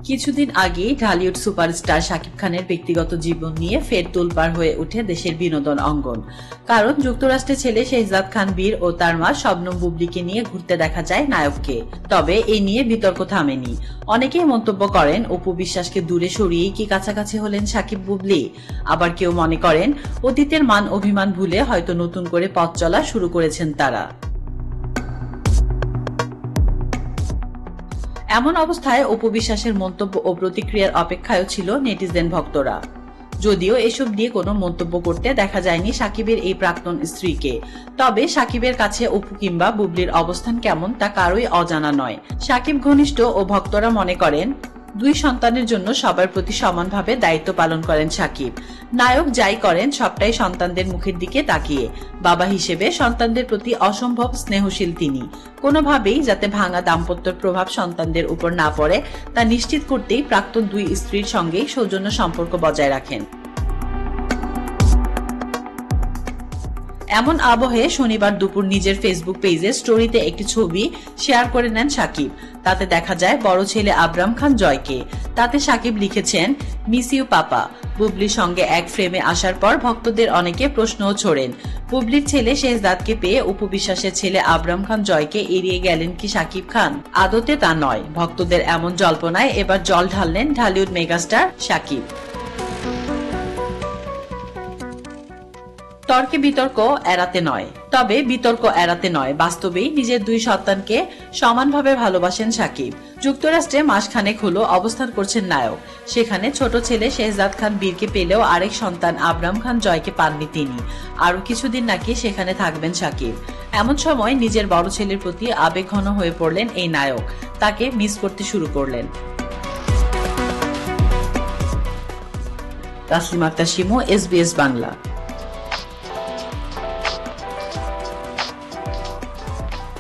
কিছুদিন আগেই ঢালিউড সুপারস্টার শাকিব খানের ব্যক্তিগত জীবন নিয়ে ফের তোলপাড় হয়ে ওঠে দেশের বিনোদন অঙ্গন। কারণ যুক্তরাষ্ট্রের ছেলে শেহজাদ খান বীর ও তার মা শবনম বুবলিকে নিয়ে ঘুরতে দেখা যায় নায়ককে। তবে এই নিয়ে বিতর্ক থামেনি। অনেকেই মন্তব্য করেন অপু বিশ্বাসকে দূরে সরিয়েই কি কাছাকাছি হলেন শাকিব বুবলি। আবার কেউ মনে করেন অতীতের মান অভিমান ভুলে হয়তো নতুন করে পথ চলা শুরু করেছেন তারা। এমন অবস্থায় অপু বিশ্বাসের মন্তব্য ও প্রতিক্রিয়ার অপেক্ষায়ও ছিল নেটিজেন ভক্তরা। যদিও এসব নিয়ে কোনো মন্তব্য করতে দেখা যায়নি সাকিবের এই প্রাক্তন স্ত্রীকে। তবে সাকিবের কাছে অপু কিংবা বুবলির অবস্থান কেমন তা কারোই অজানা নয়। সাকিব ঘনিষ্ঠ ও ভক্তরা মনে করেন দুই সন্তানের জন্য সবার প্রতি সমানভাবে দায়িত্ব পালন করেন সাকিব। নায়ক যাই করেন সবটাই সন্তানদের মুখের দিকে তাকিয়ে। বাবা হিসেবে সন্তানদের প্রতি অসম্ভব স্নেহশীল তিনি। কোনোভাবেই যাতে ভাঙা দাম্পত্যের প্রভাব সন্তানদের উপর না পড়ে তা নিশ্চিত করতেই প্রাক্তন দুই স্ত্রীর সঙ্গেই সৌজন্য সম্পর্ক বজায় রাখেন। এমন আবহে শনিবার দুপুর নিজের ফেসবুক পেজে স্টোরিতে একটি ছবি শেয়ার করে নেন সাকিব। তাতে দেখা যায় বড় ছেলে আবরাম খান জয়কে। তাতে সাকিব লিখেছেন, মিস ইউ পাপা। বুবলির সঙ্গে এক ফ্রেমে আসার পর ভক্তদের অনেকে প্রশ্নও ছোড়েন, বুবলির ছেলে শেহজাদকে পেয়ে অপু বিশ্বাসের ছেলে আবরাম খান জয়কে এড়িয়ে গেলেন কি সাকিব খান? আদতে তা নয়। ভক্তদের এমন জল্পনায় এবার জল ঢাললেন ঢালিউড মেগাস্টার সাকিব। তর্কে বিতর্ক এড়াতে নয়, তবে বিতর্ক এড়াতে নয়, বাস্তবেই নিজের দুই সন্তানকে সমানভাবে ভালোবাসেন সাকিব। যুক্তরাষ্ট্রে মাসখানেক হলো অবস্থান করছেন নায়ক। সেখানে ছোট ছেলে শেহজাদ খান বীরকে পেলেও আরেক সন্তান আবরাম খান জয়কে পাননি তিনি। আরো কিছুদিন নাকি সেখানে থাকবেন সাকিব। এমন সময় নিজের বড় ছেলের প্রতি আবেগঘন হয়ে পড়লেন এই নায়ক। তাকে মিস করতে শুরু করলেন। তাসলিমা আক্তার শিমু, SBS বাংলা।